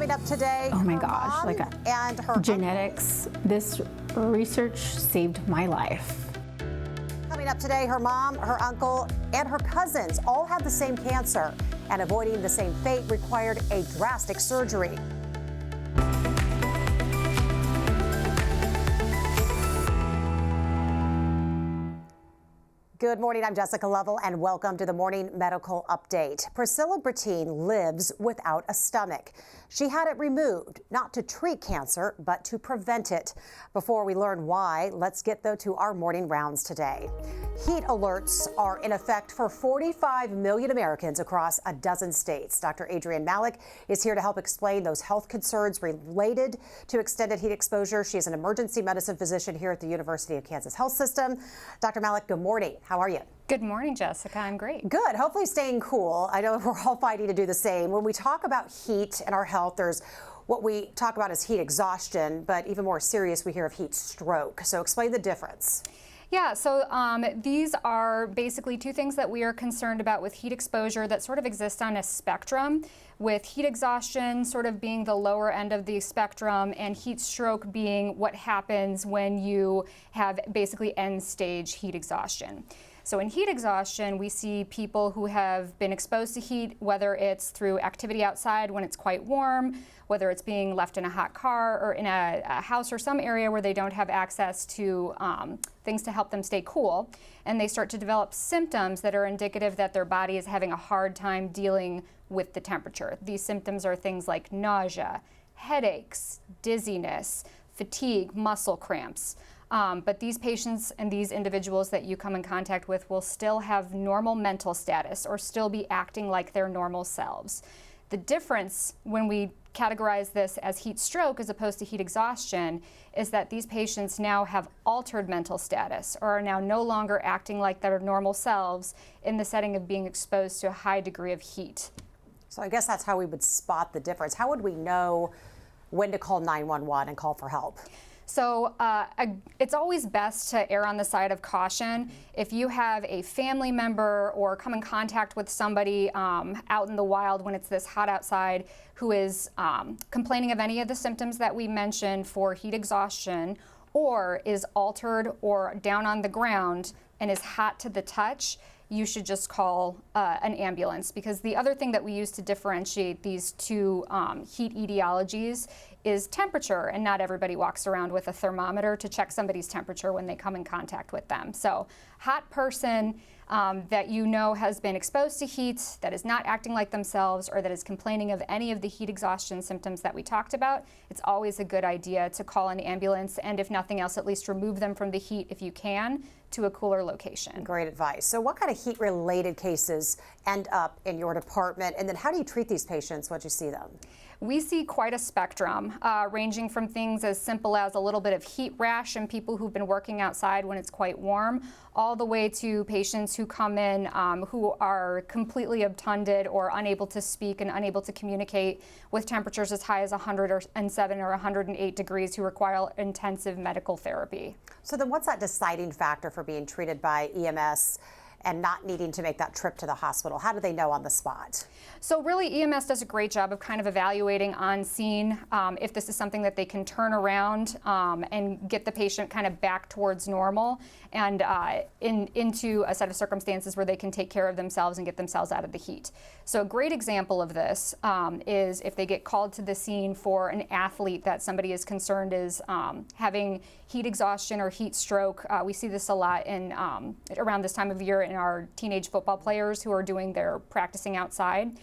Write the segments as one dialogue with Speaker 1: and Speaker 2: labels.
Speaker 1: Coming up today,
Speaker 2: oh my
Speaker 1: her
Speaker 2: gosh,
Speaker 1: mom and her
Speaker 2: genetics. This research saved my life.
Speaker 1: Coming up today, her mom, her uncle, and her cousins all had the same cancer, and avoiding the same fate required a drastic surgery. Good morning, I'm Jessica Lovell, and welcome to the Morning Medical Update. Priscilla lives without a stomach. She had it removed, not to treat cancer, but to prevent it. Before we learn why, let's get though to our morning rounds today. Heat alerts are in effect for 45 million Americans across a dozen states. Dr. Adrienne Malik is here to help explain those health concerns related to extended heat exposure. She is an emergency medicine physician here at the University of Kansas Health System. Dr. Malik, good morning. How are you?
Speaker 3: Good morning, Jessica. I'm great.
Speaker 1: Good. Hopefully staying cool. I know we're all fighting to do the same. When we talk about heat and our health, there's what we talk about as heat exhaustion, but even more serious, we hear of heat stroke. So explain the difference.
Speaker 3: Yeah, so these are basically two things that we are concerned about with heat exposure that sort of exist on a spectrum, with heat exhaustion sort of being the lower end of the spectrum and heat stroke being what happens when you have basically end-stage heat exhaustion. So in heat exhaustion, we see people who have been exposed to heat, whether it's through activity outside when it's quite warm, whether it's being left in a hot car or in a house or some area where they don't have access to things to help them stay cool, and they start to develop symptoms that are indicative that their body is having a hard time dealing with the temperature. These symptoms are things like nausea, headaches, dizziness, fatigue, muscle cramps. But these patients and these individuals that you come in contact with will still have normal mental status or still be acting like their normal selves. The difference when we categorize this as heat stroke as opposed to heat exhaustion is that these patients now have altered mental status or are now no longer acting like their normal selves in the setting of being exposed to a high degree of heat.
Speaker 1: So I guess that's how we would spot the difference. How would we know when to call 911 and call for help?
Speaker 3: So it's always best to err on the side of caution. If you have a family member or come in contact with somebody out in the wild when it's this hot outside who is complaining of any of the symptoms that we mentioned for heat exhaustion, or is altered or down on the ground and is hot to the touch, you should just call an ambulance, because the other thing that we use to differentiate these two heat etiologies is temperature, and not everybody walks around with a thermometer to check somebody's temperature when they come in contact with them. So hot person that you know has been exposed to heat, that is not acting like themselves, or that is complaining of any of the heat exhaustion symptoms that we talked about, it's always a good idea to call an ambulance, and if nothing else, at least remove them from the heat if you can to a cooler location.
Speaker 1: Great advice. So what kind of heat-related cases end up in your department, and then how do you treat these patients once you see them?
Speaker 3: We see quite a spectrum, ranging from things as simple as a little bit of heat rash in people who've been working outside when it's quite warm, all the way to patients who come in who are completely obtunded or unable to speak and unable to communicate with temperatures as high as 107 or 108 degrees who require intensive medical therapy.
Speaker 1: So then what's that deciding factor for being treated by EMS and not needing to make that trip to the hospital? How do they know on the spot?
Speaker 3: So really, EMS does a great job of kind of evaluating on scene if this is something that they can turn around and get the patient kind of back towards normal and into a set of circumstances where they can take care of themselves and get themselves out of the heat. So a great example of this is if they get called to the scene for an athlete that somebody is concerned is having heat exhaustion or heat stroke. We see this a lot in around this time of year in our teenage football players who are doing their practicing outside.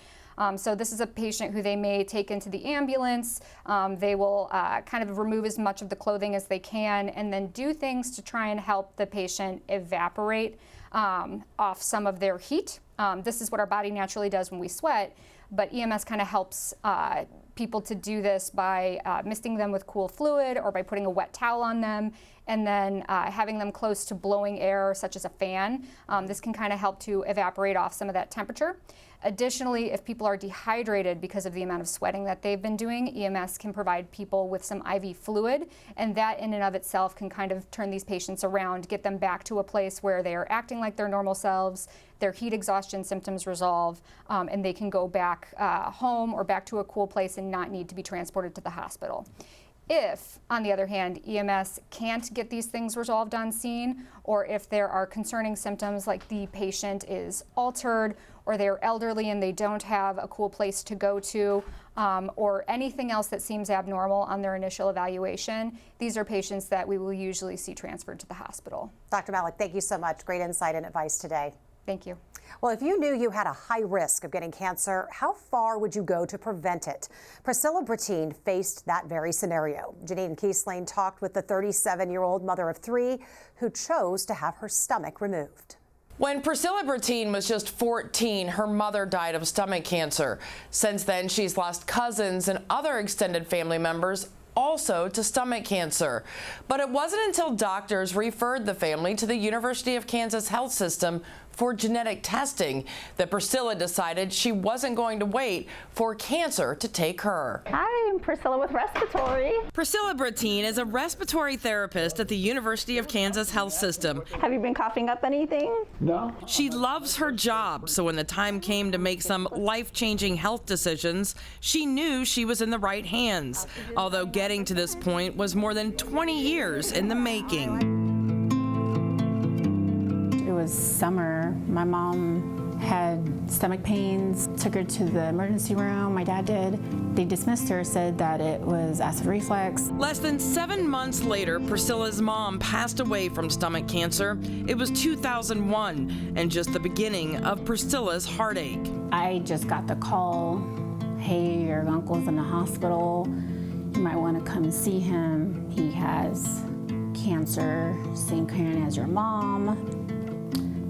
Speaker 3: So this is a patient who they may take into the ambulance. They will kind of remove as much of the clothing as they can and then do things to try and help the patient evaporate off some of their heat. This is what our body naturally does when we sweat, but EMS kind of helps people to do this by misting them with cool fluid or by putting a wet towel on them and then having them close to blowing air such as a fan. This can kind of help to evaporate off some of that temperature. Additionally, if people are dehydrated because of the amount of sweating that they've been doing, EMS can provide people with some IV fluid, and that in and of itself can kind of turn these patients around, get them back to a place where they are acting like their normal selves, their heat exhaustion symptoms resolve, and they can go back home or back to a cool place and not need to be transported to the hospital. If, on the other hand, EMS can't get these things resolved on scene, or if there are concerning symptoms like the patient is altered, or they're elderly and they don't have a cool place to go to, or anything else that seems abnormal on their initial evaluation, these are patients that we will usually see transferred to the hospital.
Speaker 1: Dr. Malik, thank you so much. Great insight and advice today.
Speaker 3: Thank you.
Speaker 1: Well, if you knew you had a high risk of getting cancer, how far would you go to prevent it? Priscilla Bertine faced that very scenario. Janine Kiesling talked with the 37-year-old mother of 3 who chose to have her stomach removed.
Speaker 4: When Priscilla Bertine was just 14, her mother died of stomach cancer. Since then, she's lost cousins and other extended family members also to stomach cancer. But it wasn't until doctors referred the family to the University of Kansas Health System for genetic testing that Priscilla decided she wasn't going to wait for cancer to take her.
Speaker 5: Hi, I'm Priscilla with respiratory.
Speaker 4: Priscilla Bertine is a respiratory therapist at the University of Kansas Health System.
Speaker 5: Have you been coughing up anything?
Speaker 6: No.
Speaker 4: She loves her job, so when the time came to make some life-changing health decisions, she knew she was in the right hands, although getting to this point was more than 20 years in the making.
Speaker 2: It was summer. My mom had stomach pains, took her to the emergency room. My dad did. They dismissed her, said that it was acid reflux.
Speaker 4: Less than 7 months later, Priscilla's mom passed away from stomach cancer. It was 2001 and just the beginning of Priscilla's heartache.
Speaker 2: I just got the call, hey, your uncle's in the hospital. You might want to come see him. He has cancer, same kind as your mom.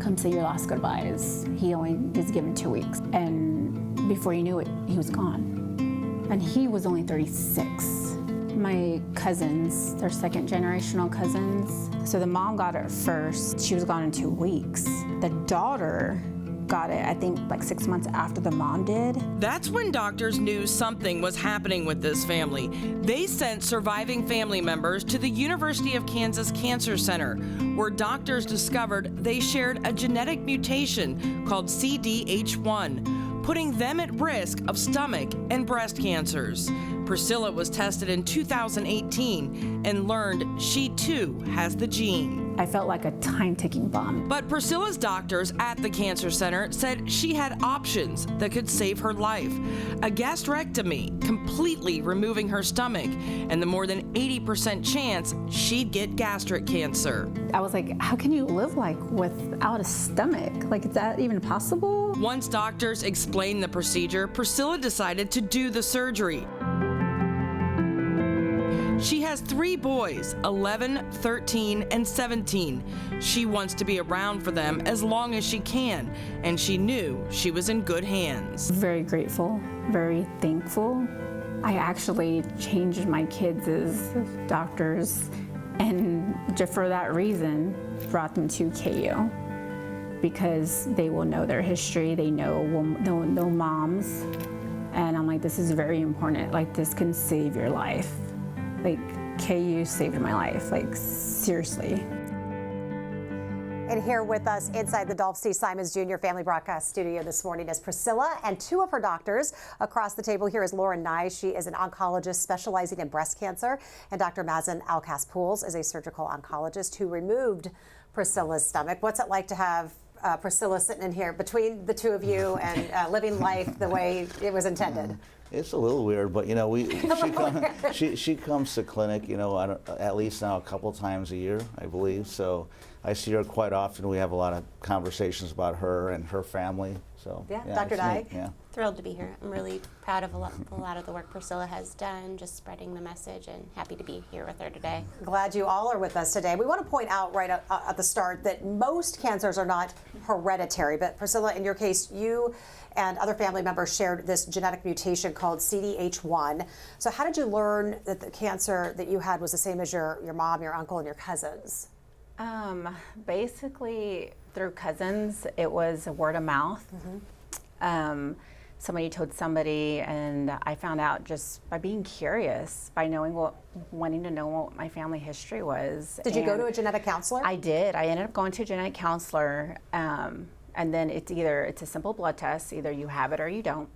Speaker 2: Come say your last goodbyes. He only is given 2 weeks. And before you knew it, he was gone. And he was only 36. My cousins, they're second generational cousins. So the mom got it first. She was gone in 2 weeks. The daughter got it, I think, like 6 months after the mom did.
Speaker 4: That's when doctors knew something was happening with this family. They sent surviving family members to the University of Kansas Cancer Center, where doctors discovered they shared a genetic mutation called CDH1, putting them at risk of stomach and breast cancers. Priscilla was tested in 2018 and learned she too has the gene.
Speaker 2: I felt like a time-ticking bomb.
Speaker 4: But Priscilla's doctors at the cancer center said she had options that could save her life. A gastrectomy, completely removing her stomach, and the more than 80% chance she'd get gastric cancer.
Speaker 2: I was like, how can you live like without a stomach? Like, is that even possible?
Speaker 4: Once doctors explained the procedure, Priscilla decided to do the surgery. She has 3 boys, 11, 13, and 17. She wants to be around for them as long as she can, and she knew she was in good hands.
Speaker 2: Very grateful, very thankful. I actually changed my kids' doctors, and just for that reason, brought them to KU, because they will know their history, they know moms, and I'm like, this is very important. Like, this can save your life. Like, KU saved my life, like, seriously.
Speaker 1: And here with us inside the Dolph C. Simons Jr. Family Broadcast Studio this morning is Priscilla and 2 of her doctors. Across the table here is Lauren Nye. She is an oncologist specializing in breast cancer. And Dr. Mazen Alkas-Pools is a surgical oncologist who removed Priscilla's stomach. What's it like to have Priscilla sitting in here between the 2 of you and living life the way it was intended?
Speaker 6: It's a little weird, but you know, she comes to clinic, you know, at least now a couple times a year, I believe. So I see her quite often. We have a lot of conversations about her and her family. So
Speaker 1: yeah, Dr. Nye.
Speaker 6: Yeah.
Speaker 7: Thrilled to be here. I'm really proud of a lot of the work Priscilla has done, just spreading the message, and happy to be here with her today.
Speaker 1: Glad you all are with us today. We want to point out right at the start that most cancers are not hereditary, but Priscilla, in your case, you and other family members shared this genetic mutation called CDH1. So how did you learn that the cancer that you had was the same as your mom, your uncle, and your cousins?
Speaker 5: Basically through cousins. It was word of mouth.
Speaker 2: Somebody told somebody, and I found out just by being curious, by wanting to know what my family history was.
Speaker 1: Did you go to a genetic counselor?
Speaker 2: I did. I ended up going to a genetic counselor, and then it's a simple blood test. Either you have it or you don't.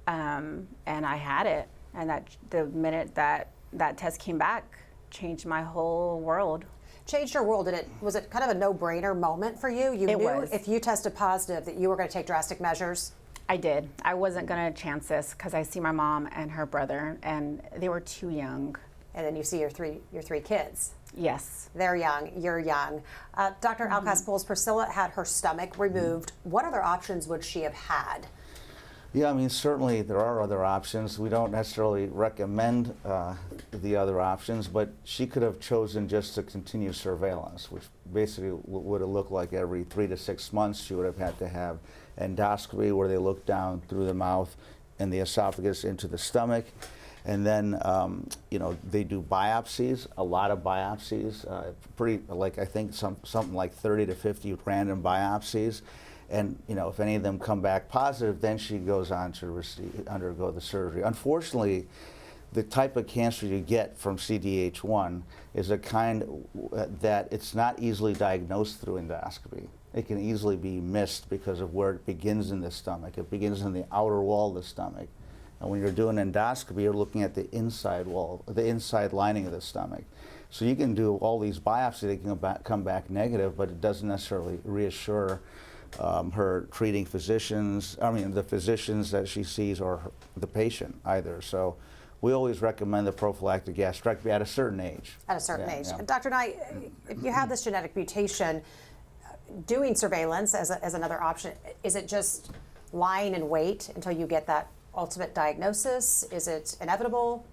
Speaker 2: And I had it, and the minute that test came back, changed my whole world.
Speaker 1: Changed your world. Was it kind of a no-brainer moment for you? You knew if you tested positive that you were going to take drastic measures?
Speaker 2: I did. I wasn't going to chance this because I see my mom and her brother, and they were too young.
Speaker 1: And then you see your three kids.
Speaker 2: Yes.
Speaker 1: They're young, you're young. Dr. Alcas-Pools, Priscilla had her stomach removed. What other options would she have had?
Speaker 6: Yeah, I mean, certainly there are other options. We don't necessarily recommend the other options, but she could have chosen just to continue surveillance, which basically would have looked like every 3 to 6 months she would have had to have endoscopy, where they look down through the mouth and the esophagus into the stomach. And then, they do biopsies, a lot of biopsies, I think something like 30 to 50 random biopsies. And, if any of them come back positive, then she goes on to undergo the surgery. Unfortunately, the type of cancer you get from CDH1 is a kind that it's not easily diagnosed through endoscopy. It can easily be missed because of where it begins in the stomach. It begins in the outer wall of the stomach. And when you're doing endoscopy, you're looking at the inside wall, the inside lining of the stomach. So you can do all these biopsies, they can come back negative, but it doesn't necessarily reassure her treating physicians, the physicians that she sees, or the patient either. So we always recommend the prophylactic gastrectomy at a certain age.
Speaker 1: At a certain age. Yeah. Dr. Knight, if you have this genetic mutation, doing surveillance as another option, is it just lying in wait until you get that ultimate diagnosis? Is it inevitable?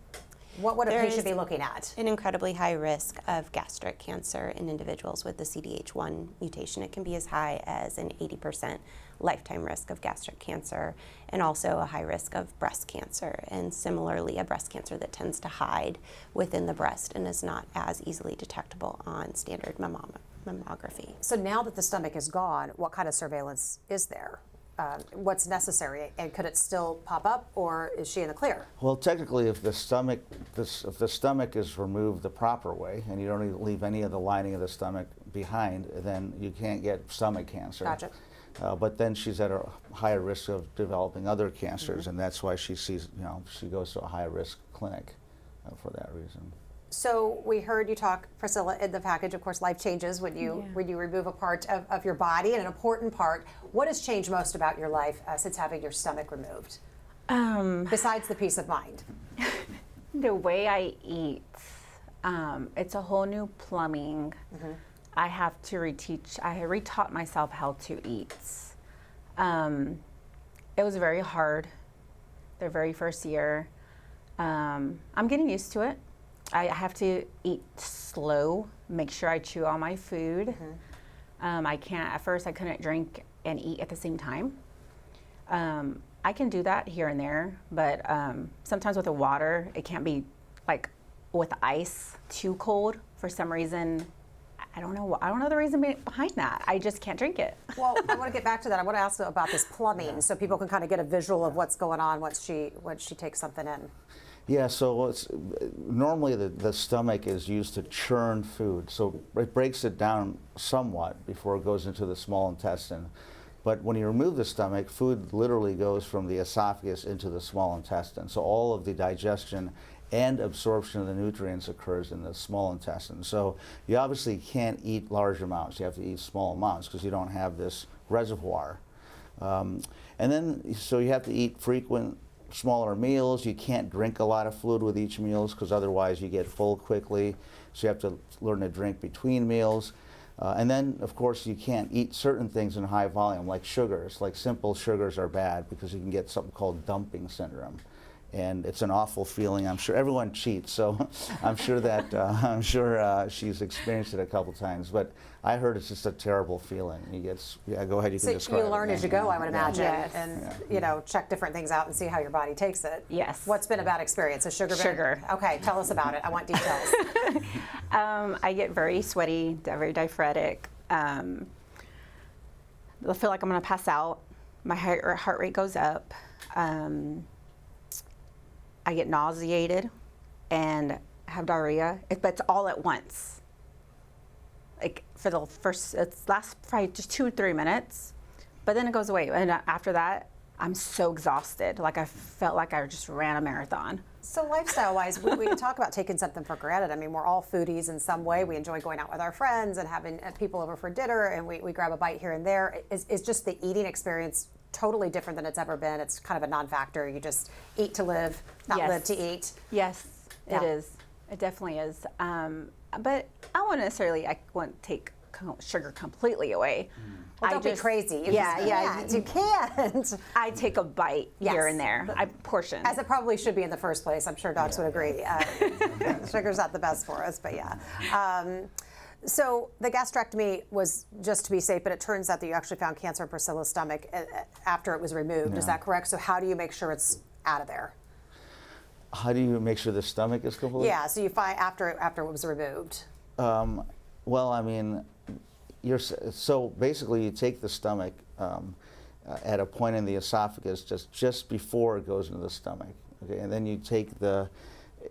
Speaker 1: What would a patient be looking at?
Speaker 7: An incredibly high risk of gastric cancer in individuals with the CDH1 mutation. It can be as high as an 80% lifetime risk of gastric cancer, and also a high risk of breast cancer. And similarly, a breast cancer that tends to hide within the breast and is not as easily detectable on standard mammography.
Speaker 1: So now that the stomach is gone, what kind of surveillance is there? What's necessary, and could it still pop up, or is she in the clear?
Speaker 6: Well, technically, if the stomach is removed the proper way, and you don't leave any of the lining of the stomach behind, then you can't get stomach cancer.
Speaker 1: Gotcha.
Speaker 6: But then she's at a higher risk of developing other cancers, and that's why she goes to a high risk clinic for that reason.
Speaker 1: So we heard you talk, Priscilla, in the package. Of course, life changes when you remove a part of your body, and an important part. What has changed most about your life since having your stomach removed? Besides the peace of mind.
Speaker 2: The way I eat. It's a whole new plumbing. I have to I retaught myself how to eat. It was very hard the very first year. I'm getting used to it. I have to eat slow, make sure I chew all my food. At first I couldn't drink and eat at the same time. I can do that here and there, but sometimes with the water, it can't be like with ice too cold for some reason. I don't know the reason behind that. I just can't drink it.
Speaker 1: Well, I want to get back to that. I want to ask about this plumbing so people can kind of get a visual of what's going on once she takes something in.
Speaker 6: Yeah, so normally the stomach is used to churn food, so it breaks it down somewhat before it goes into the small intestine. But when you remove the stomach, food literally goes from the esophagus into the small intestine. So all of the digestion and absorption of the nutrients occurs in the small intestine. So you obviously can't eat large amounts. You have to eat small amounts because you don't have this reservoir. And then, so you have to eat frequent smaller meals. You can't drink a lot of fluid with each meal because otherwise you get full quickly. So you have to learn to drink between meals. And then, of course, you can't eat certain things in high volume, like sugars. Like simple sugars are bad because you can get something called dumping syndrome. And it's an awful feeling. I'm sure everyone cheats, so I'm sure she's experienced it a couple times. But I heard it's just a terrible feeling. Go ahead. You can describe it.
Speaker 1: So you learn as you go, I would imagine,
Speaker 2: Yes.
Speaker 1: and check different things out and see how your body takes it.
Speaker 2: Yes.
Speaker 1: What's been a bad experience? A sugar?
Speaker 2: Sugar.
Speaker 1: Okay, tell us about it. I want details.
Speaker 2: I get very sweaty, very diaphoretic. I feel like I'm going to pass out.
Speaker 8: my heart rate goes up. I get nauseated and have diarrhea. But it's all at once. Like for the first, it lasts probably just 2 or 3 minutes, but then it goes away. And after that, I'm so exhausted. Like I felt like I just ran a marathon.
Speaker 1: So lifestyle-wise, we talk about taking something for granted. I mean, we're all foodies in some way. We enjoy going out with our friends and having people over for dinner, and we grab a bite here and there. Is just the eating experience totally different than it's ever been? It's kind of a non-factor. You just eat to live, not live to eat.
Speaker 8: Yes, it is. It definitely is. But I won't necessarily, I won't take sugar completely away.
Speaker 1: Well, don't be crazy. You can't.
Speaker 8: I take a bite here and there. I portion.
Speaker 1: As it probably should be in the first place. I'm sure docs would agree. Sugar's not the best for us, but yeah. So the gastrectomy was just to be safe, but it turns out that you actually found cancer in Priscilla's stomach after it was removed. Is that correct? So how do you make sure it's out of there?
Speaker 6: How do you make sure the stomach is complete?
Speaker 1: Yeah, so you find after it was removed.
Speaker 6: Well, I mean, so basically you take the stomach at a point in the esophagus just before it goes into the stomach, okay, and then you take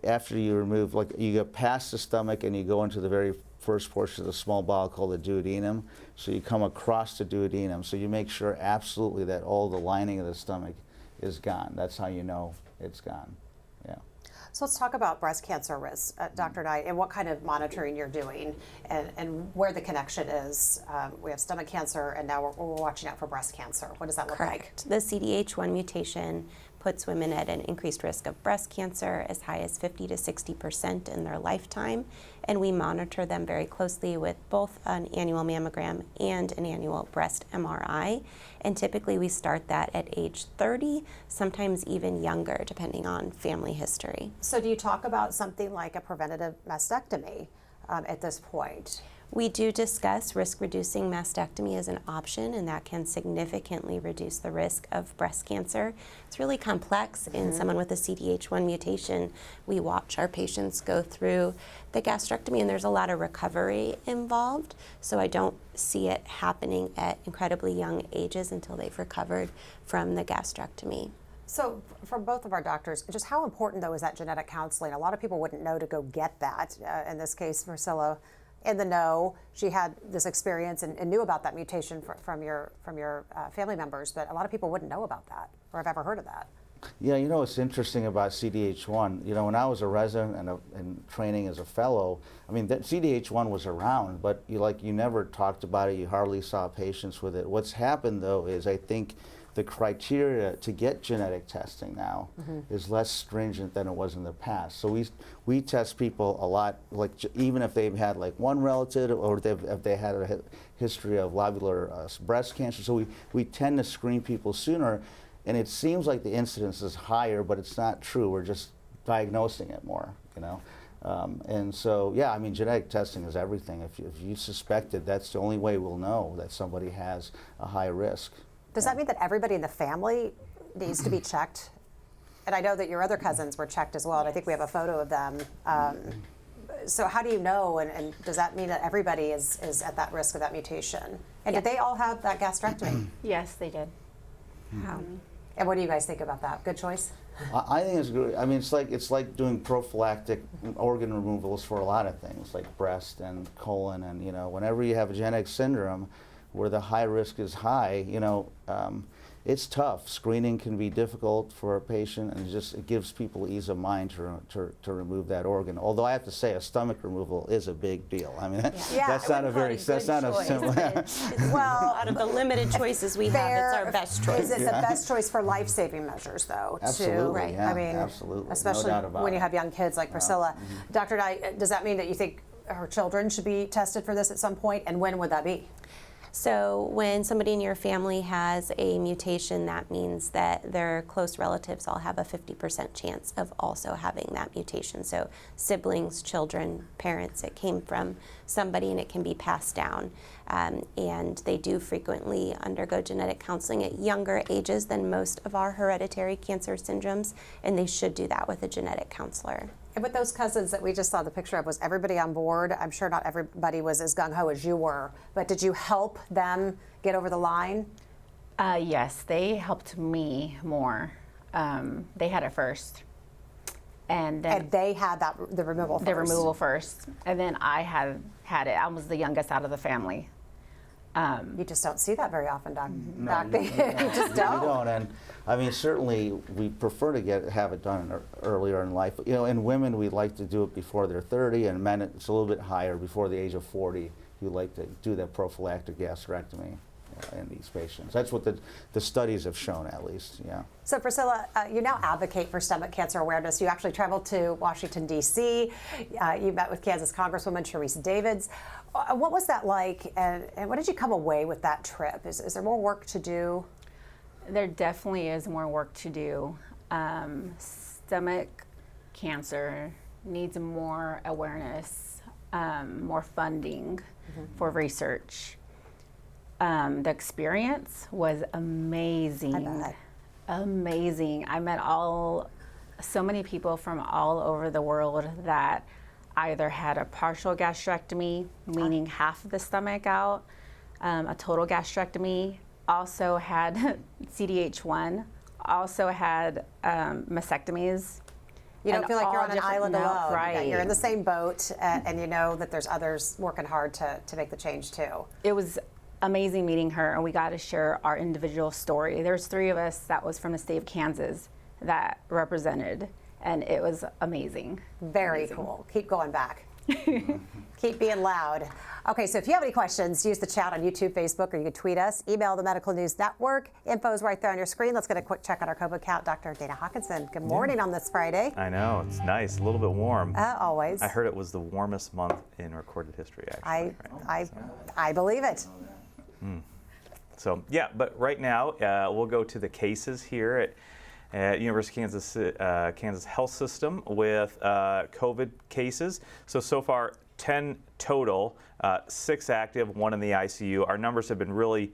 Speaker 6: after you remove, like you get past the stomach and you go into the very first portion of the small bowel called the duodenum. So you come across the duodenum. So you make sure absolutely that all the lining of the stomach is gone. That's how you know it's gone. Yeah.
Speaker 1: So let's talk about breast cancer risk, Dr. Knight, and what kind of monitoring you're doing and where the connection is. We have stomach cancer, and now we're watching out for breast cancer. What does that look like?
Speaker 7: The CDH1 mutation puts women at an increased risk of breast cancer as high as 50 to 60% in their lifetime, and we monitor them very closely with both an annual mammogram and an annual breast MRI, and typically we start that at age 30, sometimes even younger, depending on family history.
Speaker 1: So do you talk about something like a preventative mastectomy at this point?
Speaker 7: We do discuss risk-reducing mastectomy as an option, and that can significantly reduce the risk of breast cancer. It's really complex in someone with a CDH1 mutation. We watch our patients go through the gastrectomy, and there's a lot of recovery involved, so I don't see it happening at incredibly young ages until they've recovered from the gastrectomy.
Speaker 1: So for both of our doctors, just how important, though, is that genetic counseling? A lot of people wouldn't know to go get that. In this case, Priscilla, in the know, she had this experience and knew about that mutation from your family members, but a lot of people wouldn't know about that or have ever heard of that.
Speaker 6: Yeah, you know what's interesting about CDH1, you know, when I was a resident and training as a fellow, I mean, that CDH1 was around, but you never talked about it, you hardly saw patients with it. What's happened, though, is I think the criteria to get genetic testing now is less stringent than it was in the past. So we test people a lot, like even if they've had like one relative or if they had a history of lobular breast cancer. So we tend to screen people sooner, and it seems like the incidence is higher, but it's not true. We're just diagnosing it more, you know. And so, yeah, I mean, genetic testing is everything. If you suspect it, that's the only way we'll know that somebody has a high risk.
Speaker 1: Does that mean that everybody in the family needs to be checked? And I know that your other cousins were checked as well, and I think we have a photo of them. So how do you know, and does that mean that everybody is at that risk of that mutation? And did they all have that gastrectomy?
Speaker 8: Yes, they did.
Speaker 1: And what do you guys think about that? Good choice?
Speaker 6: I think it's good. I mean, it's like doing prophylactic organ removals for a lot of things, like breast and colon, and you know, whenever you have a genetic syndrome where the high risk is high, you know, it's tough. Screening can be difficult for a patient, and it gives people ease of mind to remove that organ. Although I have to say, a stomach removal is a big deal. I mean, that's not a simple.
Speaker 7: Well, out of the limited choices we have, it's our best choice.
Speaker 1: Is it the best choice for life-saving measures, though?
Speaker 6: Absolutely,
Speaker 1: too? Right.
Speaker 6: Yeah,
Speaker 1: I mean,
Speaker 6: absolutely.
Speaker 1: especially
Speaker 6: No doubt about
Speaker 1: when you
Speaker 6: it.
Speaker 1: have young kids like Priscilla. Dr. Knight, does that mean that you think her children should be tested for this at some point, and when would that be?
Speaker 7: So when somebody in your family has a mutation, that means that their close relatives all have a 50% chance of also having that mutation. So siblings, children, parents, it came from somebody and it can be passed down. And they do frequently undergo genetic counseling at younger ages than most of our hereditary cancer syndromes, and they should do that with a genetic counselor.
Speaker 1: And with those cousins that we just saw the picture of, was everybody on board? I'm sure not everybody was as gung-ho as you were, but did you help them get over the line?
Speaker 2: Yes, they helped me more. They had it first. And then
Speaker 1: And they had the removal first.
Speaker 2: the removal first. And then I had it. I was the youngest out of the family.
Speaker 1: You just don't see that very often, Doc.
Speaker 6: No,
Speaker 1: You just
Speaker 6: You
Speaker 1: don't.
Speaker 6: don't, and I mean, certainly we prefer to have it done earlier in life. You know, in women, we like to do it before they're 30, and men, it's a little bit higher, before the age of 40. You like to do that prophylactic gastrectomy in these patients. That's what the studies have shown, at least, yeah.
Speaker 1: So Priscilla, you now advocate for stomach cancer awareness. You actually traveled to Washington, D.C. You met with Kansas Congresswoman Sharice Davids. What was that like, and what did you come away with that trip? Is there more work to do?
Speaker 2: There definitely is more work to do. Stomach cancer needs more awareness, more funding for research. The experience was amazing.
Speaker 1: I bet.
Speaker 2: Amazing. I met so many people from all over the world that either had a partial gastrectomy, meaning half of the stomach out, a total gastrectomy, also had CDH1, also had mastectomies.
Speaker 1: You don't
Speaker 2: And
Speaker 1: feel like you're
Speaker 2: all
Speaker 1: on an
Speaker 2: different-
Speaker 1: island
Speaker 2: no,
Speaker 1: alone.
Speaker 2: right.
Speaker 1: That you're in the same boat, and you know that there's others working hard to make the change too.
Speaker 2: It was amazing meeting her, and we got to share our individual story. There's 3 of us that was from the state of Kansas that represented, and it was amazing.
Speaker 1: Very cool. Keep going back. Keep being loud. Okay, so if you have any questions, use the chat on YouTube, Facebook, or you can tweet us. Email the Medical News Network. Info's right there on your screen. Let's get a quick check on our COVID count. Dr. Dana Hawkinson, good morning on this Friday.
Speaker 9: I know, it's nice, a little bit warm.
Speaker 1: Always.
Speaker 9: I heard it was the warmest month in recorded history, actually.
Speaker 1: I believe it.
Speaker 9: So yeah, but right now we'll go to the cases here at University of Kansas Health System with COVID cases. So far 10 total, 6 active, 1 in the ICU. Our numbers have been really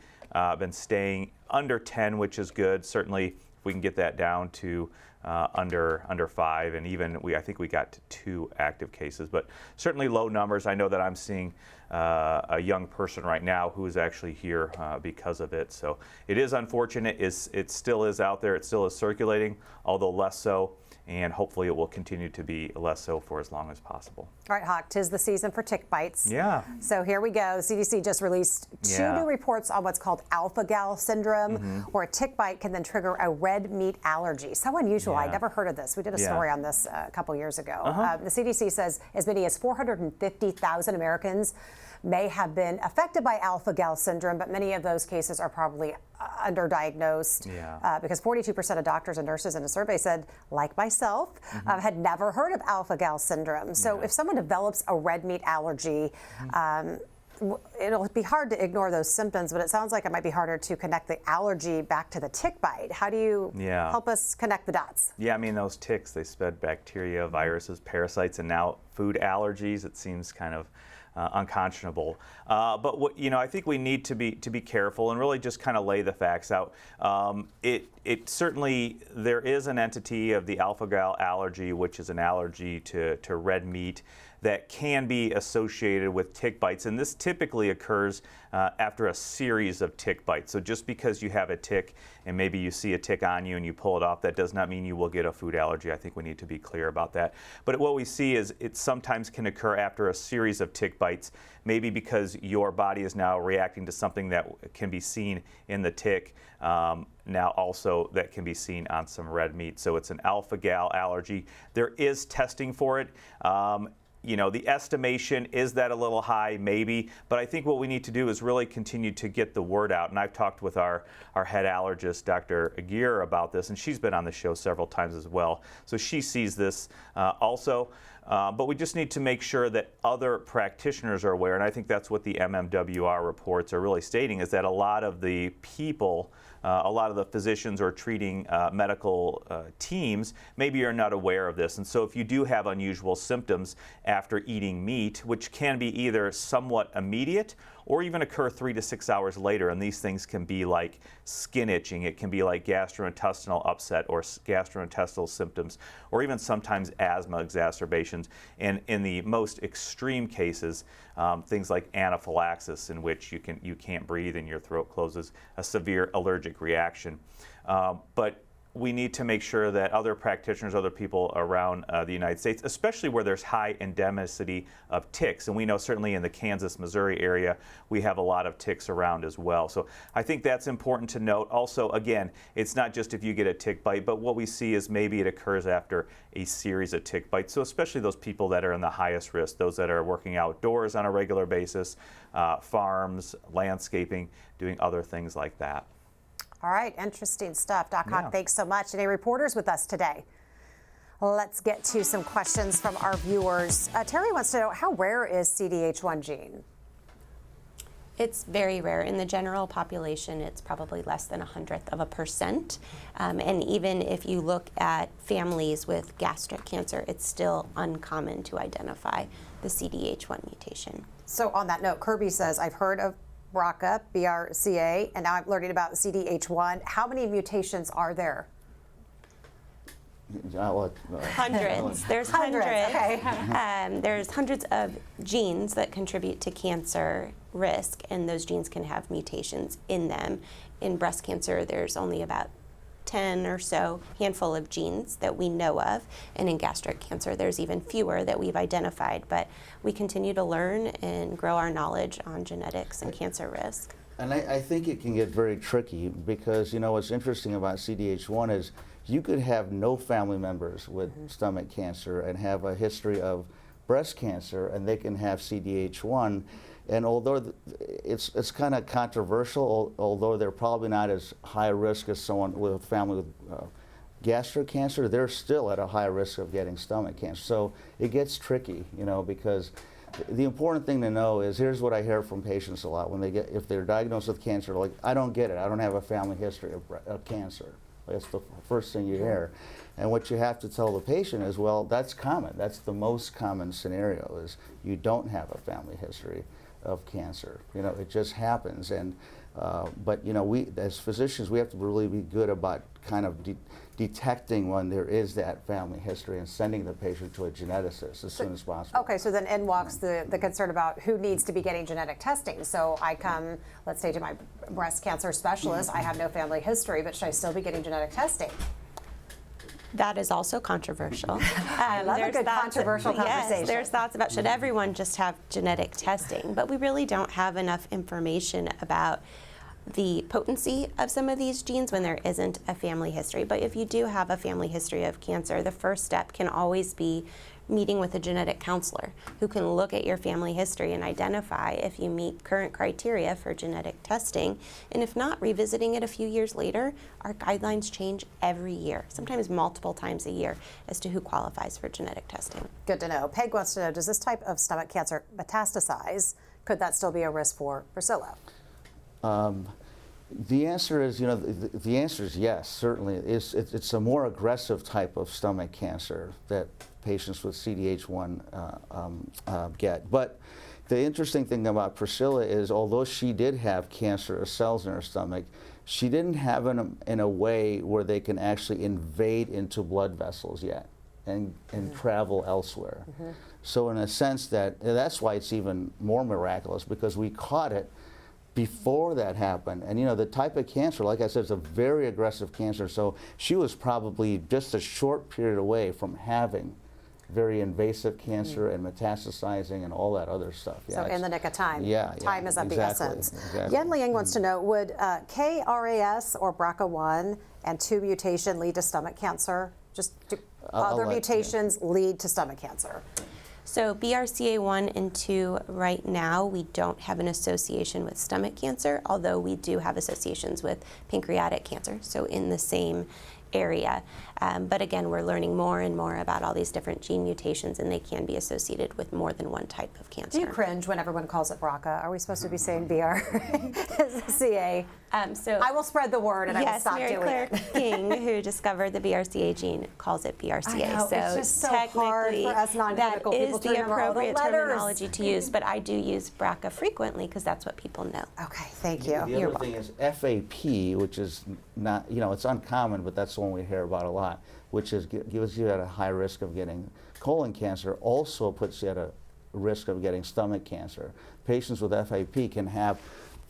Speaker 9: been staying under 10, which is good. Certainly, if we can get that down to under 5, and even I think we got to 2 active cases, but certainly low numbers. I know that I'm seeing a young person right now who is actually here because of it. So it is unfortunate. It still is out there. It still is circulating, although less so. And hopefully it will continue to be less so for as long as possible.
Speaker 1: All right, Hawk, 'tis the season for tick bites.
Speaker 9: Yeah.
Speaker 1: So here we go. CDC just released 2 new reports on what's called alpha-gal syndrome, where a tick bite can then trigger a red meat allergy. So unusual. I'd never heard of this. We did a story on this a couple years ago. The CDC says as many as 450,000 Americans may have been affected by alpha-gal syndrome, but many of those cases are probably underdiagnosed because 42% of doctors and nurses in a survey said, like myself, had never heard of alpha-gal syndrome. So if someone develops a red meat allergy, it'll be hard to ignore those symptoms, but it sounds like it might be harder to connect the allergy back to the tick bite. How do you help us connect the dots?
Speaker 9: Yeah, I mean, those ticks, they spread bacteria, viruses, parasites, and now food allergies. It seems kind of unconscionable. But what, I think we need to be careful and really just kind of lay the facts out. It certainly, there is an entity of the alpha-gal allergy, which is an allergy to red meat, that can be associated with tick bites, and this typically occurs after a series of tick bites. So just because you have a tick and maybe you see a tick on you and you pull it off, that does not mean you will get a food allergy. I think we need to be clear about that. But what we see is it sometimes can occur after a series of tick bites, maybe because your body is now reacting to something that can be seen in the tick, now also that can be seen on some red meat. So it's an alpha-gal allergy. There is testing for it. The estimation, is that a little high? Maybe. But I think what we need to do is really continue to get the word out. And I've talked with our head allergist, Dr. Aguirre, about this, and she's been on the show several times as well. So she sees this also. But we just need to make sure that other practitioners are aware, and I think that's what the MMWR reports are really stating, is that a lot of the people, a lot of the physicians or treating medical teams maybe are not aware of this. And so if you do have unusual symptoms after eating meat, which can be either somewhat immediate or even occur 3 to 6 hours later. And these things can be like skin itching, it can be like gastrointestinal upset or gastrointestinal symptoms, or even sometimes asthma exacerbations. And in the most extreme cases, things like anaphylaxis, in which you can't breathe and your throat closes, a severe allergic reaction. But we need to make sure that other practitioners, other people around the United States, especially where there's high endemicity of ticks, and we know certainly in the Kansas, Missouri area, we have a lot of ticks around as well. So I think that's important to note. Also, again, it's not just if you get a tick bite, but what we see is maybe it occurs after a series of tick bites. So especially those people that are in the highest risk, those that are working outdoors on a regular basis, farms, landscaping, doing other things like that.
Speaker 1: All right, interesting stuff. Doc Hawk, thanks so much. Any reporters with us today? Let's get to some questions from our viewers. Terry wants to know, how rare is CDH1 gene?
Speaker 7: It's very rare. In the general population, it's probably less than 0.01%. And even if you look at families with gastric cancer, it's still uncommon to identify the CDH1 mutation.
Speaker 1: So on that note, Kirby says, I've heard of BRCA, BRCA, and now I'm learning about CDH1. How many mutations are there?
Speaker 7: Hundreds. There's hundreds.
Speaker 1: Okay.
Speaker 7: There's hundreds of genes that contribute to cancer risk, and those genes can have mutations in them. In breast cancer, there's only about 10 or so handful of genes that we know of, and in gastric cancer there's even fewer that we've identified, but we continue to learn and grow our knowledge on genetics and cancer risk.
Speaker 6: And I think it can get very tricky because, you know, what's interesting about CDH1 is you could have no family members with stomach cancer and have a history of breast cancer, and they can have CDH1. And although it's kind of controversial, although they're probably not as high risk as someone with a family with gastric cancer, they're still at a high risk of getting stomach cancer. So it gets tricky, you know, because the important thing to know is, here's what I hear from patients a lot when they get, if they're diagnosed with cancer, like, I don't get it, I don't have a family history of cancer. That's the first thing you hear. And what you have to tell the patient is, well, that's common. That's the most common scenario, is you don't have a family history of cancer. You know, it just happens. And but you know, we as physicians, we have to really be good about kind of detecting when there is that family history and sending the patient to a geneticist as soon as possible.
Speaker 1: Okay, so then in walks the concern about who needs to be getting genetic testing. So I come, let's say, to my breast cancer specialist, I have no family history, but should I still be getting genetic testing?
Speaker 7: That is also controversial.
Speaker 1: I love a good controversial conversation.
Speaker 7: Yes, there's thoughts about, should everyone just have genetic testing? But we really don't have enough information about the potency of some of these genes when there isn't a family history. But if you do have a family history of cancer, the first step can always be meeting with a genetic counselor who can look at your family history and identify if you meet current criteria for genetic testing. And if not, revisiting it a few years later. Our guidelines change every year, sometimes multiple times a year, as to who qualifies for genetic testing.
Speaker 1: Good to know. Peg wants to know, does this type of stomach cancer metastasize? Could that still be a risk for Priscilla?
Speaker 6: The answer is, you know, the answer is yes, certainly. It's a more aggressive type of stomach cancer that patients with CDH1 get. But the interesting thing about Priscilla is, although she did have cancerous cells in her stomach, she didn't have them in a way where they can actually invade into blood vessels yet and travel elsewhere. So in a sense, that's why it's even more miraculous, because we caught it before that happened. And you know, the type of cancer, like I said, is a very aggressive cancer. So she was probably just a short period away from having very invasive cancer and metastasizing and all that other stuff.
Speaker 1: So in the nick of time. Time is of the essence.
Speaker 6: Exactly.
Speaker 1: Yen Liang wants to know, would KRAS or BRCA1 and 2 mutation lead to stomach cancer? Just other mutations lead to stomach cancer?
Speaker 7: So BRCA1 and 2, right now, we don't have an association with stomach cancer, although we do have associations with pancreatic cancer. So in the same area. But again, we're learning more and more about all these different gene mutations, and they can be associated with more than one type of cancer.
Speaker 1: Do you cringe when everyone calls it BRCA? Are we supposed to be saying BRCA?
Speaker 7: So
Speaker 1: I will spread the word, and I will stop
Speaker 7: Mary
Speaker 1: doing
Speaker 7: Claire
Speaker 1: it.
Speaker 7: King, who discovered the BRCA gene, calls it BRCA.
Speaker 1: I know,
Speaker 7: so
Speaker 1: it's just so hard
Speaker 7: technically,
Speaker 1: for us non-clinical
Speaker 7: that
Speaker 1: people
Speaker 7: is
Speaker 1: to
Speaker 7: the
Speaker 1: remember all the
Speaker 7: appropriate
Speaker 1: letters.
Speaker 7: terminology to use. But I do use BRCA frequently because that's what people know.
Speaker 1: Okay, thank you.
Speaker 6: The other thing is FAP, which is not, it's uncommon, but that's the one we hear about a lot, which is gives you at a high risk of getting colon cancer, also puts you at a risk of getting stomach cancer. Patients with FAP can have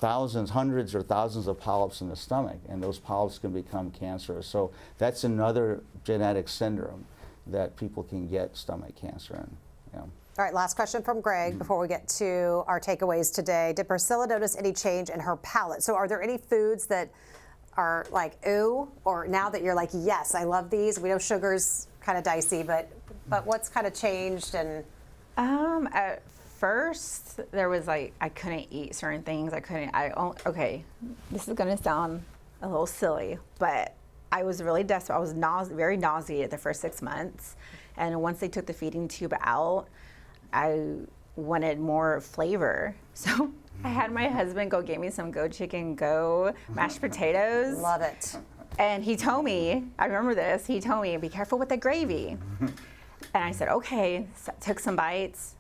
Speaker 6: hundreds or thousands of polyps in the stomach, and those polyps can become cancerous. So that's another genetic syndrome that people can get stomach cancer in.
Speaker 1: All right, last question from Greg before we get to our takeaways today. Did Priscilla notice any change in her palate? So are there any foods that are like, ooh, or now that you're like, yes, I love these? We know sugar's kind of dicey, but what's kind of changed? And
Speaker 8: At first, there was like, I couldn't eat certain things. Okay, this is gonna sound a little silly, but I was really desperate. I was very nauseated the first 6 months. And once they took the feeding tube out, I wanted more flavor. So I had my husband go get me some Go Chicken Go mashed potatoes.
Speaker 1: love it.
Speaker 8: And he told me, I remember this, he told me, be careful with the gravy. And I said, okay, so took some bites.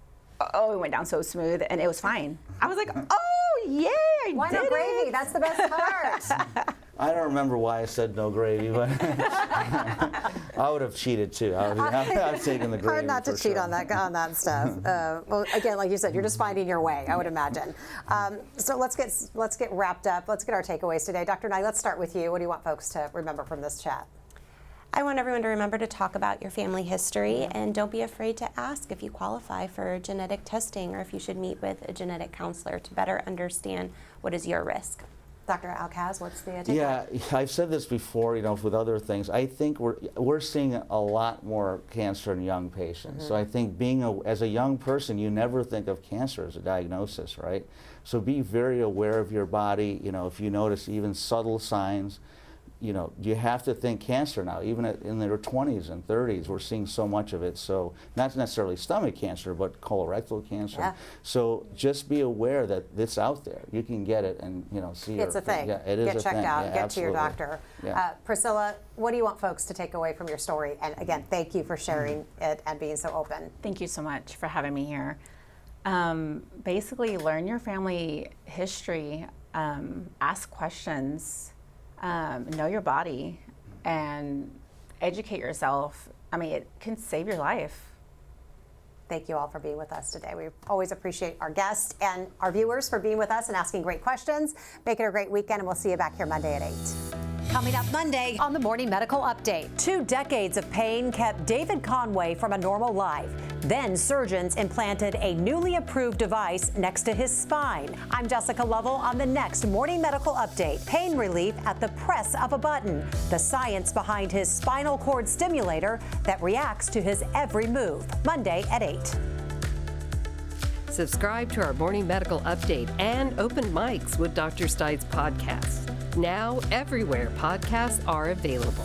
Speaker 8: Oh, it went down so smooth, and it was fine. I was like, oh, yay, I
Speaker 1: Why
Speaker 8: did
Speaker 1: no gravy?
Speaker 8: it.
Speaker 1: That's the best part.
Speaker 6: I don't remember why I said no gravy, but I would have cheated too. I would have taken the gravy.
Speaker 1: Hard not to
Speaker 6: for
Speaker 1: cheat
Speaker 6: sure.
Speaker 1: on that stuff. Well, again, like you said, you're just finding your way, I would imagine. So let's get wrapped up. Let's get our takeaways today. Dr. Nye, let's start with you. What do you want folks to remember from this chat?
Speaker 7: I want everyone to remember to talk about your family history, and don't be afraid to ask if you qualify for genetic testing or if you should meet with a genetic counselor to better understand what is your risk.
Speaker 1: Dr. Alcaz, what's the takeaway?
Speaker 6: Yeah, I've said this before, with other things. I think we're seeing a lot more cancer in young patients. So I think as a young person, you never think of cancer as a diagnosis, right? So be very aware of your body. If you notice even subtle signs, you have to think cancer now. Even in their 20s and 30s, we're seeing so much of it. So not necessarily stomach cancer, but colorectal cancer.
Speaker 1: Yeah.
Speaker 6: So just be aware that it's out there. You can get it and see.
Speaker 1: It's a thing.
Speaker 6: Yeah, it is
Speaker 1: Get
Speaker 6: a
Speaker 1: checked
Speaker 6: thing.
Speaker 1: out.
Speaker 6: Yeah,
Speaker 1: Get to your
Speaker 6: absolutely.
Speaker 1: doctor.
Speaker 6: Yeah.
Speaker 1: Priscilla, what do you want folks to take away from your story? And again, thank you for sharing it and being so open.
Speaker 8: Thank you so much for having me here. Basically, learn your family history, ask questions, know your body, and educate yourself. It can save your life.
Speaker 1: Thank you all for being with us today. We always appreciate our guests and our viewers for being with us and asking great questions. Make it a great weekend, and we'll see you back here Monday at 8. Coming up Monday on the Morning Medical Update. 2 decades of pain kept David Conway from a normal life. Then surgeons implanted a newly approved device next to his spine. I'm Jessica Lovell on the next Morning Medical Update. Pain relief at the press of a button. The science behind his spinal cord stimulator that reacts to his every move. Monday at 8.
Speaker 10: Subscribe to our Morning Medical Update and Open Mics with Dr. Stites podcast. Now everywhere podcasts are available.